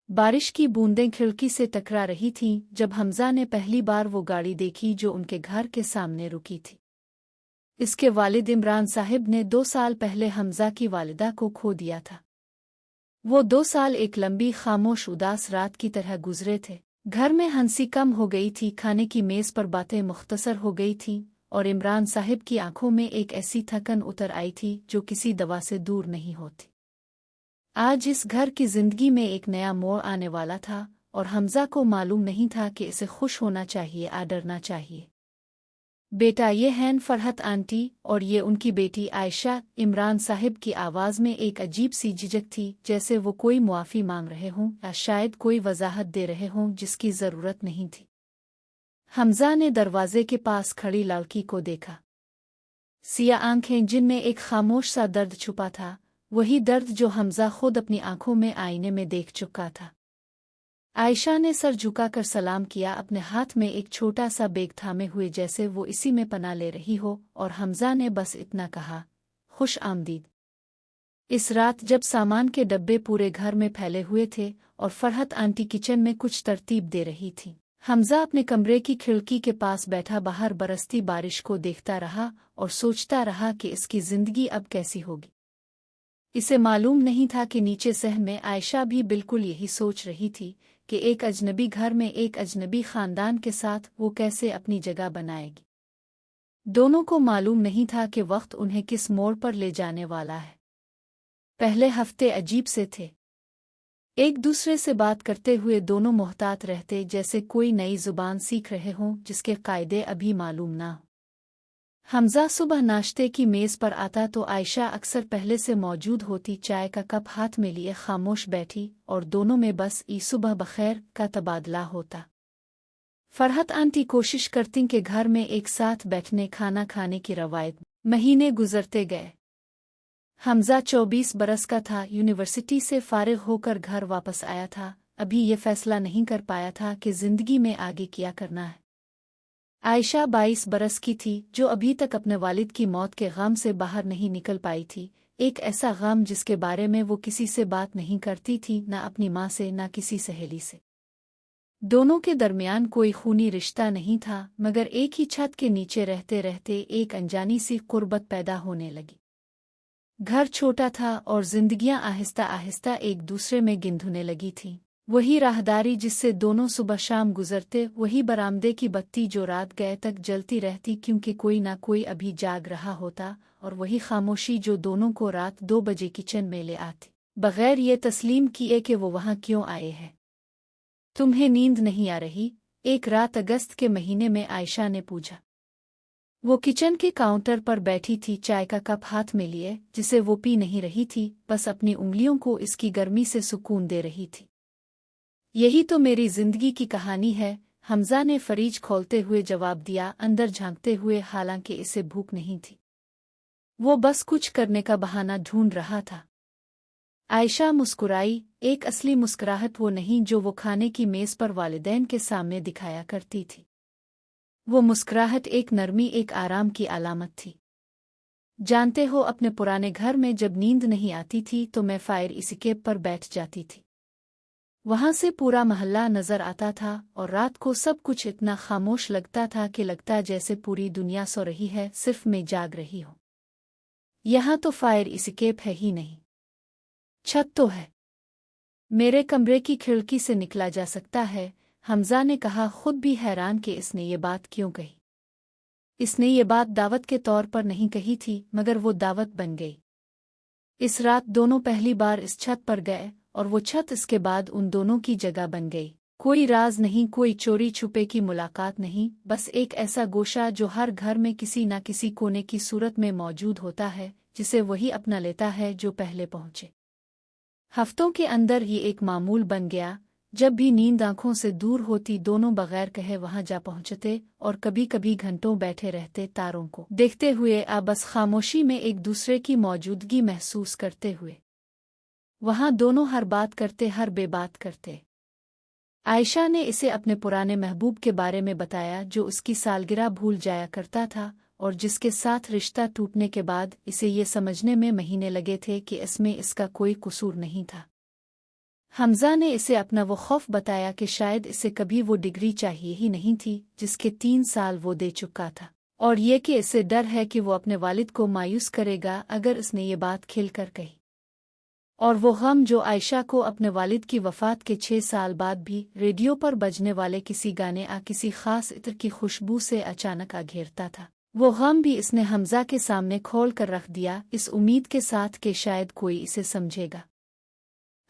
बारिश की बूंदें खिड़की से टकरा रही थीं जब हमजा ने पहली बार वो गाड़ी देखी जो उनके घर के सामने रुकी थी। इसके वालिद इमरान साहिब ने 2 साल पहले हमजा की वालिदा को खो दिया था। वो 2 साल एक लंबी खामोश उदास रात की तरह गुजरे थे। घर में हंसी कम हो गई थी, खाने की मेज़ पर बातें मुख्तसर हो गई थीं और इमरान साहिब की आंखों में एक ऐसी थकन उतर आई थी जो किसी दवा से दूर नहीं होती। आज इस घर की जिंदगी में एक नया मोड़ आने वाला था और हमजा को मालूम नहीं था कि इसे खुश होना चाहिए या डरना चाहिए। बेटा, ये हैं फरहत आंटी और ये उनकी बेटी आयशा। इमरान साहिब की आवाज़ में एक अजीब सी झिझक थी, जैसे वो कोई मुआफ़ी मांग रहे हों या शायद कोई वजाहत दे रहे हों जिसकी ज़रूरत नहीं थी। हमजा ने दरवाजे के पास खड़ी लड़की को देखा। सियाह आंखें जिनमें एक खामोश सा दर्द छुपा था, वही दर्द जो हमजा खुद अपनी आंखों में आईने में देख चुका था। आयशा ने सर झुकाकर सलाम किया, अपने हाथ में एक छोटा सा बैग थामे हुए जैसे वो इसी में पनाह ले रही हो, और हमजा ने बस इतना कहा, खुश आमदीद। इस रात जब सामान के डब्बे पूरे घर में फैले हुए थे और फरहत आंटी किचन में कुछ तरतीब दे रही थी, हमजा अपने कमरे की खिड़की के पास बैठा बाहर बरसती बारिश को देखता रहा और सोचता रहा कि इसकी जिंदगी अब कैसी होगी। इसे मालूम नहीं था कि नीचे सहन में आयशा भी बिल्कुल यही सोच रही थी कि एक अजनबी घर में एक अजनबी खानदान के साथ वो कैसे अपनी जगह बनाएगी। दोनों को मालूम नहीं था कि वक्त उन्हें किस मोड़ पर ले जाने वाला है। पहले हफ्ते अजीब से थे। एक दूसरे से बात करते हुए दोनों मोहतात रहते, जैसे कोई नई जुबान सीख रहे हों जिसके कायदे अभी मालूम ना हो। हमजा सुबह नाश्ते की मेज़ पर आता तो आयशा अक्सर पहले से मौजूद होती, चाय का कप हाथ में लिए खामोश बैठी और दोनों में बस ई सुबह बखैर का तबादला होता। फरहत आंटी कोशिश करती कि घर में एक साथ बैठने खाना खाने की रवायत। महीने गुजरते गए। हमजा 24 बरस का था, यूनिवर्सिटी से फारिग होकर घर वापस आया था। अभी ये फैसला नहीं कर पाया था कि जिंदगी में आगे क्या करना है। आयशा 22 बरस की थी, जो अभी तक अपने वालिद की मौत के गम से बाहर नहीं निकल पाई थी। एक ऐसा गम जिसके बारे में वो किसी से बात नहीं करती थी, ना अपनी माँ से ना किसी सहेली से। दोनों के दरमियान कोई खूनी रिश्ता नहीं था, मगर एक ही छत के नीचे रहते रहते एक अनजानी सी कुर्बत पैदा होने लगी। घर छोटा था और जिंदगियां आहिस्ता आहिस्ता एक दूसरे में गिंधुने लगी थीं। वही राहदारी जिससे दोनों सुबह शाम गुजरते, वही बरामदे की बत्ती जो रात गए तक जलती रहती क्योंकि कोई ना कोई अभी जाग रहा होता, और वही खामोशी जो दोनों को रात 2 बजे किचन में ले आती, बगैर ये तस्लीम किए कि वो वहाँ क्यों आए हैं। तुम्हें नींद नहीं आ रही? एक रात अगस्त के महीने में आयशा ने पूछा। वो किचन के काउंटर पर बैठी थी, चाय का कप हाथ में लिए, जिसे वो पी नहीं रही थी, बस अपनी उंगलियों को इसकी गर्मी से सुकून दे रही थी। यही तो मेरी जिंदगी की कहानी है, हमजा ने फरीज खोलते हुए जवाब दिया, अंदर झांकते हुए, हालांकि इसे भूख नहीं थी। वो बस कुछ करने का बहाना ढूंढ रहा था। आयशा मुस्कुराई, एक असली मुस्कुराहट, वो नहीं जो वो खाने की मेज पर वालिदैन के सामने दिखाया करती थी। वो मुस्कुराहट एक नरमी, एक आराम की अलामत थी। जानते हो, अपने पुराने घर में जब नींद नहीं आती थी तो मैं फायर एस्केप पर बैठ जाती थी। वहां से पूरा मोहल्ला नजर आता था और रात को सब कुछ इतना खामोश लगता था कि लगता जैसे पूरी दुनिया सो रही है, सिर्फ मैं जाग रही हूं। यहाँ तो फायर एस्केप है ही नहीं, छत तो है। मेरे कमरे की खिड़की से निकला जा सकता है, हमजा ने कहा, खुद भी हैरान कि इसने ये बात क्यों कही। इसने ये बात दावत के तौर पर नहीं कही थी, मगर वो दावत बन गई। इस रात दोनों पहली बार इस छत पर गए और वो छत इसके बाद उन दोनों की जगह बन गई। कोई राज नहीं, कोई चोरी छुपे की मुलाकात नहीं, बस एक ऐसा गोशा जो हर घर में किसी न किसी कोने की सूरत में मौजूद होता है, जिसे वही अपना लेता है जो पहले पहुंचे। हफ्तों के अंदर ये एक मामूल बन गया। जब भी नींद आंखों से दूर होती, दोनों बगैर कहे वहां जा पहुंचते और कभी कभी घंटों बैठे रहते, तारों को देखते हुए, बस खामोशी में एक दूसरे की मौजूदगी महसूस करते हुए। वहां दोनों हर बात करते, हर बेबात करते। आयशा ने इसे अपने पुराने महबूब के बारे में बताया, जो उसकी सालगिरह भूल जाया करता था और जिसके साथ रिश्ता टूटने के बाद इसे ये समझने में महीने लगे थे कि इसमें इसका कोई कसूर नहीं था। हमजा ने इसे अपना वो खौफ बताया कि शायद इसे कभी वो डिग्री चाहिए ही नहीं थी जिसके 3 साल वो दे चुका था, और ये कि इसे डर है कि वो अपने वालिद को मायूस करेगा अगर उसने ये बात खिलकर कही। और वो गम जो आयशा को अपने वालिद की वफ़ात के 6 साल बाद भी रेडियो पर बजने वाले किसी गाने किसी ख़ास इत्र की खुशबू से अचानक घेरता था, वो गम भी इसने हमजा के सामने खोल कर रख दिया, इस उम्मीद के साथ कि शायद कोई इसे समझेगा।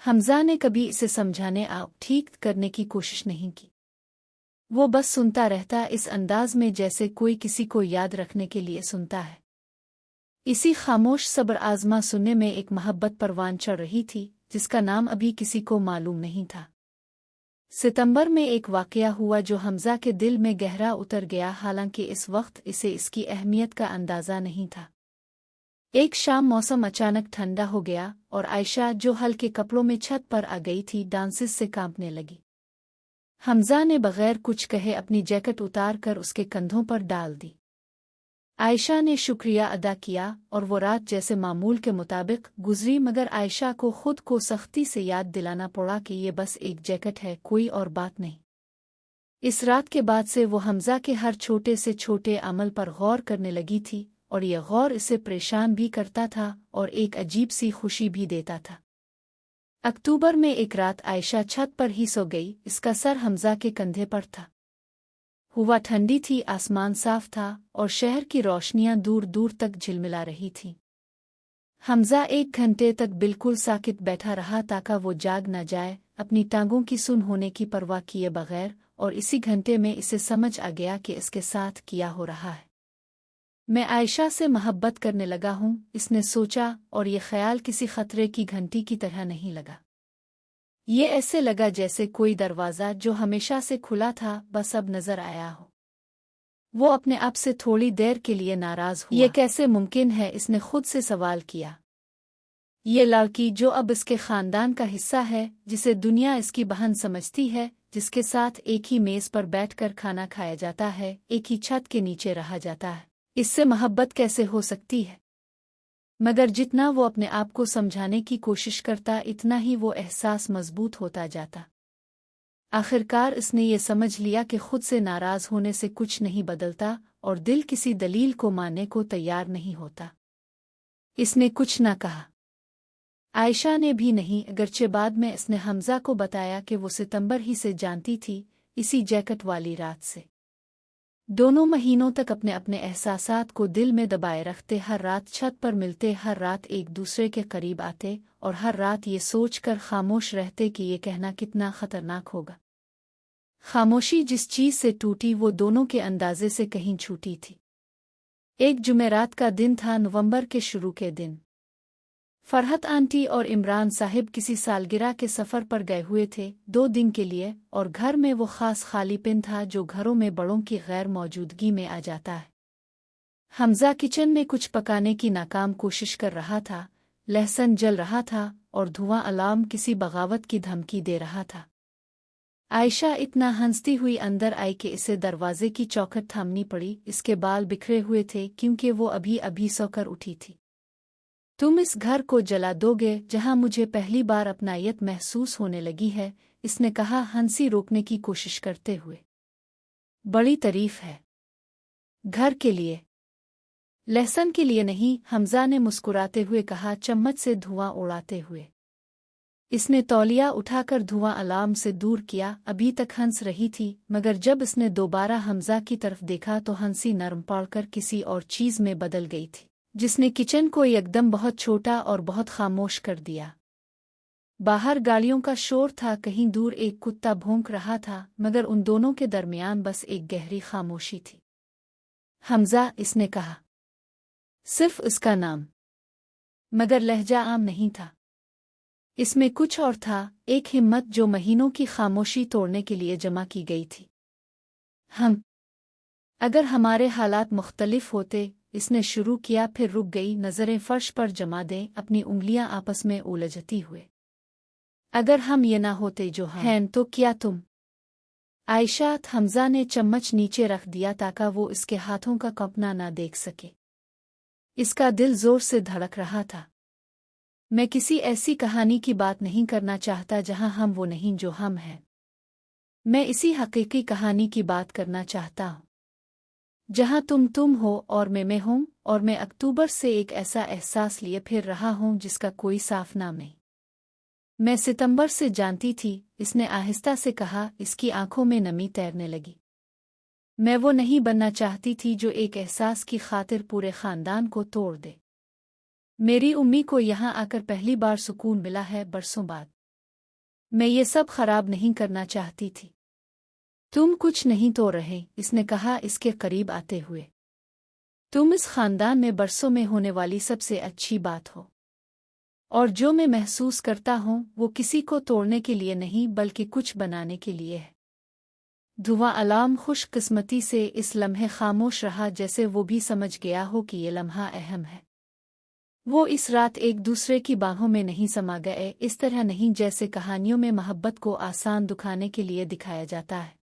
हमजा ने कभी इसे समझाने ठीक करने की कोशिश नहीं की। वो बस सुनता रहता, इस अंदाज में जैसे कोई किसी को याद रखने के लिए सुनता है। इसी खामोश सब्र आज़मा सुनने में एक मोहब्बत परवान चढ़ रही थी जिसका नाम अभी किसी को मालूम नहीं था। सितंबर में एक वाकया हुआ जो हमजा के दिल में गहरा उतर गया, हालांकि इस वक्त इसे इसकी अहमियत का अंदाज़ा नहीं था। एक शाम मौसम अचानक ठंडा हो गया और आयशा जो हल्के कपड़ों में छत पर आ गई थी डांसिस से कांपने लगी। हमजा ने बगैर कुछ कहे अपनी जैकेट उतार कर उसके कंधों पर डाल दी। आयशा ने शुक्रिया अदा किया और वो रात जैसे मामूल के मुताबिक गुजरी, मगर आयशा को खुद को सख्ती से याद दिलाना पड़ा कि ये बस एक जैकेट है, कोई और बात नहीं। इस रात के बाद से वो हमजा के हर छोटे से छोटे अमल पर गौर करने लगी थी, और यह गौर इसे परेशान भी करता था और एक अजीब सी खुशी भी देता था। अक्टूबर में एक रात आयशा छत पर ही सो गई, इसका सर हमजा के कंधे पर था। हवा ठंडी थी, आसमान साफ था और शहर की रोशनियां दूर दूर तक झिलमिला रही थीं। हमजा 1 घंटे तक बिल्कुल साकित बैठा रहा ताकि वो जाग न जाए, अपनी टांगों की सुन होने की परवाह किए बगैर, और इसी घंटे में इसे समझ आ गया कि इसके साथ क्या हो रहा है। मैं आयशा से मोहब्बत करने लगा हूँ, इसने सोचा, और ये ख्याल किसी खतरे की घंटी की तरह नहीं लगा। ये ऐसे लगा जैसे कोई दरवाज़ा जो हमेशा से खुला था बस अब नजर आया हो। वो अपने आप से थोड़ी देर के लिए नाराज हुआ। ये कैसे मुमकिन है, इसने खुद से सवाल किया। ये लड़की जो अब इसके खानदान का हिस्सा है, जिसे दुनिया इसकी बहन समझती है, जिसके साथ एक ही मेज पर बैठकर खाना खाया जाता है, एक ही छत के नीचे रहा जाता है, इससे मोहब्बत कैसे हो सकती है? मगर जितना वो अपने आप को समझाने की कोशिश करता, इतना ही वो एहसास मजबूत होता जाता। आखिरकार इसने ये समझ लिया कि खुद से नाराज होने से कुछ नहीं बदलता और दिल किसी दलील को मानने को तैयार नहीं होता। इसने कुछ न कहा, आयशा ने भी नहीं, अगरचे बाद में इसने हमजा को बताया कि वो सितंबर ही से जानती थी, इसी जैकेट वाली रात से। दोनों महीनों तक अपने अपने एहसासात को दिल में दबाए रखते, हर रात छत पर मिलते, हर रात एक दूसरे के करीब आते और हर रात ये सोचकर खामोश रहते कि ये कहना कितना खतरनाक होगा। खामोशी जिस चीज़ से टूटी वो दोनों के अंदाजे से कहीं छूटी थी। एक जुमेरात का दिन था, नवंबर के शुरू के दिन। फरहत आंटी और इमरान साहिब किसी सालगिरह के सफ़र पर गए हुए थे 2 दिन के लिए, और घर में वो ख़ास खालीपन था जो घरों में बड़ों की गैर मौजूदगी में आ जाता है। हमजा किचन में कुछ पकाने की नाकाम कोशिश कर रहा था, लहसुन जल रहा था और धुआं अलार्म किसी बगावत की धमकी दे रहा था। आयशा इतना हंसती हुई अंदर आई कि इसे दरवाजे की चौखट थामनी पड़ी। इसके बाल बिखरे हुए थे क्योंकि वो अभी अभी सोकर उठी थी। तुम इस घर को जला दोगे जहां मुझे पहली बार अपनायत महसूस होने लगी है, इसने कहा हंसी रोकने की कोशिश करते हुए। बड़ी तारीफ है। घर के लिए, लहसुन के लिए नहीं, हमजा ने मुस्कुराते हुए कहा, चम्मच से धुआं उड़ाते हुए। इसने तौलिया उठाकर धुआं अलार्म से दूर किया। अभी तक हंस रही थी, मगर जब इसने दोबारा हमजा की तरफ देखा तो हंसी नरम पड़कर किसी और चीज में बदल गई थी, जिसने किचन को एकदम बहुत छोटा और बहुत खामोश कर दिया। बाहर गाड़ियों का शोर था, कहीं दूर एक कुत्ता भौंक रहा था, मगर उन दोनों के दरमियान बस एक गहरी खामोशी थी। हमजा, इसने कहा, सिर्फ उसका नाम, मगर लहजा आम नहीं था। इसमें कुछ और था, एक हिम्मत जो महीनों की खामोशी तोड़ने के लिए जमा की गई थी। अगर हमारे हालात मुख्तलिफ होते, इसने शुरू किया, फिर रुक गई, नज़रें फर्श पर जमा दें, अपनी उंगलियां आपस में उलझती हुए। अगर हम ये ना होते जो हैं, तो क्या तुम? आयशा, हमजा ने चम्मच नीचे रख दिया ताकि वो इसके हाथों का कपना ना देख सके। इसका दिल जोर से धड़क रहा था। मैं किसी ऐसी कहानी की बात नहीं करना चाहता जहां हम वो नहीं जो हम हैं। मैं इसी हकीकी कहानी की बात करना चाहता हूं जहां तुम हो और मैं हूं, और मैं अक्टूबर से एक ऐसा एहसास लिए फिर रहा हूं जिसका कोई साफ नाम नहीं। मैं सितंबर से जानती थी, इसने आहिस्ता से कहा, इसकी आंखों में नमी तैरने लगी। मैं वो नहीं बनना चाहती थी जो एक एहसास की खातिर पूरे खानदान को तोड़ दे। मेरी उम्मी को यहाँ आकर पहली बार सुकून मिला है बरसों बाद। मैं ये सब खराब नहीं करना चाहती थी। तुम कुछ नहीं तो रहे, इसने कहा इसके करीब आते हुए। तुम इस खानदान में बरसों में होने वाली सबसे अच्छी बात हो। और जो मैं महसूस करता हूँ वो किसी को तोड़ने के लिए नहीं बल्कि कुछ बनाने के लिए है। धुआं अलार्म खुशकिस्मती से इस लम्हे खामोश रहा, जैसे वो भी समझ गया हो कि ये लम्हा अहम है। वो इस रात एक दूसरे की बाहों में नहीं समा गए, इस तरह नहीं जैसे कहानियों में मोहब्बत को आसान दुखाने के लिए दिखाया जाता है।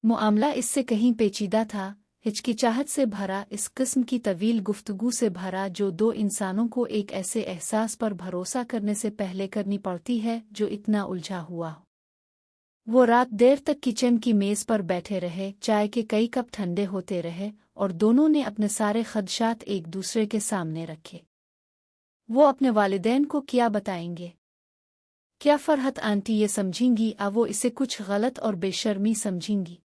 मुआमला इससे कहीं पेचीदा था, हिचकिचाहट से भरा, इस किस्म की तवील गुफ्तगू से भरा जो दो इंसानों को एक ऐसे एहसास पर भरोसा करने से पहले करनी पड़ती है जो इतना उलझा हुआ हो। वो रात देर तक किचन की मेज़ पर बैठे रहे, चाय के कई कप ठंडे होते रहे और दोनों ने अपने सारे खदशात एक दूसरे के सामने रखे। वो अपने वालिदैन को क्या बताएंगे? क्या फरहत आंटी ये समझेंगी वो इसे कुछ गलत और बेशर्मी समझेंगी?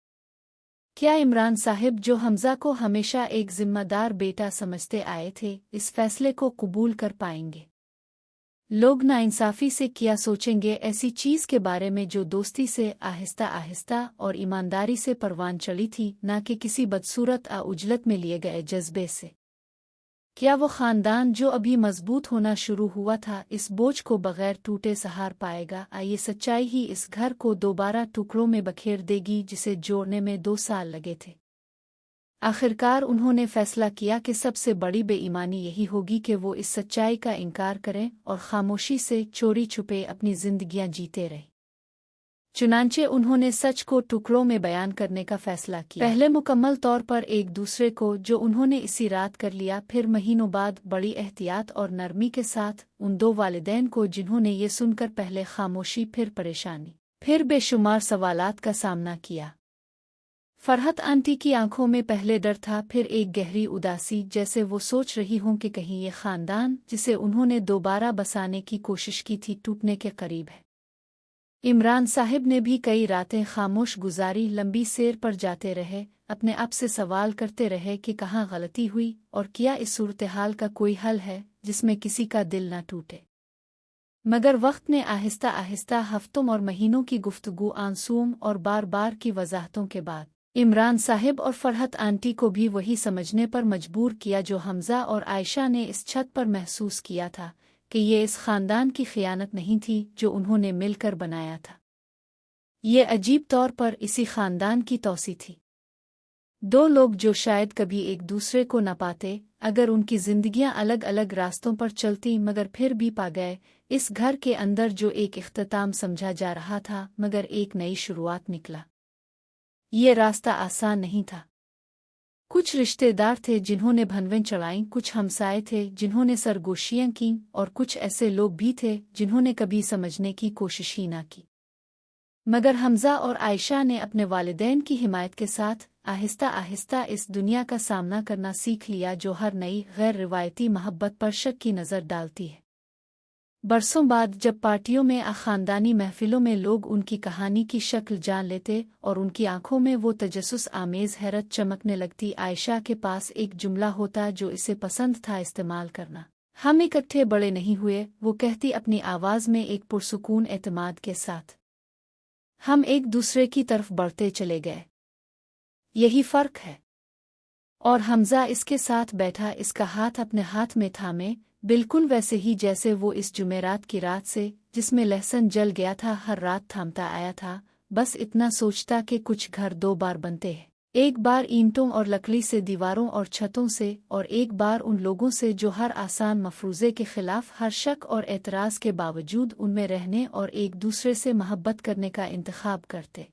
क्या इमरान साहिब जो हमजा को हमेशा एक जिम्मेदार बेटा समझते आए थे, इस फैसले को कबूल कर पाएंगे? लोग नाइंसाफ़ी से क्या सोचेंगे ऐसी चीज़ के बारे में जो दोस्ती से आहिस्ता आहिस्ता और ईमानदारी से परवान चली थी, ना कि किसी बदसूरत उजलत में लिए गए जज्बे से? क्या वो ख़ानदान जो अभी मजबूत होना शुरू हुआ था इस बोझ को बग़ैर टूटे सहार पाएगा? ये सच्चाई ही इस घर को दोबारा टुकड़ों में बखेर देगी जिसे जोड़ने में 2 साल लगे थे। आखिरकार उन्होंने फैसला किया कि सबसे बड़ी बेईमानी यही होगी कि वो इस सच्चाई का इनकार करें और खामोशी से चोरी छुपे अपनी जिंदगियां जीते रहें। चुनांचे उन्होंने सच को टुकड़ों में बयान करने का फैसला किया। पहले मुकम्मल तौर पर एक दूसरे को, जो उन्होंने इसी रात कर लिया, फिर महीनों बाद बड़ी एहतियात और नरमी के साथ उन 2 वालिदैन को जिन्होंने ये सुनकर पहले खामोशी, फिर परेशानी, फिर बेशुमार सवालात का सामना किया। फरहत आंटी की आंखों में पहले डर था, फिर एक गहरी उदासी, जैसे वो सोच रही हों कि कहीं ये खानदान जिसे उन्होंने दोबारा बसाने की कोशिश की थी टूटने के करीब है। इमरान साहिब ने भी कई रातें खामोश गुजारी, लंबी सैर पर जाते रहे, अपने आप से सवाल करते रहे कि कहाँ गलती हुई और क्या इस सूरत-ए-हाल का कोई हल है जिसमें किसी का दिल न टूटे। मगर वक्त ने आहिस्ता आहिस्ता हफ्तों और महीनों की गुफ्तगू, आंसुओं और बार बार की वजाहतों के बाद इमरान साहिब और फरहत आंटी को भी वही समझने पर मजबूर किया जो हमजा और आयशा ने इस छत पर महसूस किया था कि ये इस खानदान की खियानत नहीं थी जो उन्होंने मिलकर बनाया था। ये अजीब तौर पर इसी खानदान की तौसी थी। 2 लोग जो शायद कभी एक दूसरे को न पाते अगर उनकी जिंदगियां अलग अलग रास्तों पर चलती, मगर फिर भी पा गए इस घर के अंदर जो एक इख्तिताम समझा जा रहा था मगर एक नई शुरुआत निकला। ये रास्ता आसान नहीं था। कुछ रिश्तेदार थे जिन्होंने भनवें चढ़ाईं, कुछ हमसाए थे जिन्होंने सरगोशियां की और कुछ ऐसे लोग भी थे जिन्होंने कभी समझने की कोशिश ही ना की। मगर हमजा और आयशा ने अपने वालिदैन की हिमायत के साथ आहिस्ता आहिस्ता इस दुनिया का सामना करना सीख लिया जो हर नई गैर रिवायती मोहब्बत पर शक की नज़र डालती है। बरसों बाद जब पार्टियों में खानदानी महफिलों में लोग उनकी कहानी की शक्ल जान लेते और उनकी आंखों में वो तजस्सुस आमेज़ हैरत चमकने लगती, आयशा के पास एक जुमला होता जो इसे पसंद था इस्तेमाल करना। हम इकट्ठे बड़े नहीं हुए, वो कहती अपनी आवाज़ में एक पुरसुकून एतमाद के साथ। हम एक दूसरे की तरफ बढ़ते चले गए। यही फ़र्क है। और हमजा इसके साथ बैठा, इसका हाथ अपने हाथ में थामे, बिल्कुल वैसे ही जैसे वो इस जुमेरात की रात से जिसमें लहसन जल गया था हर रात थामता आया था, बस इतना सोचता कि कुछ घर 2 बार बनते हैं, एक बार ईंटों और लकड़ी से दीवारों और छतों से, और एक बार उन लोगों से जो हर आसान मफरूज़े के खिलाफ, हर शक और एतराज़ के बावजूद उनमें रहने और एक दूसरे से मोहब्बत करने का इंतखाब करते।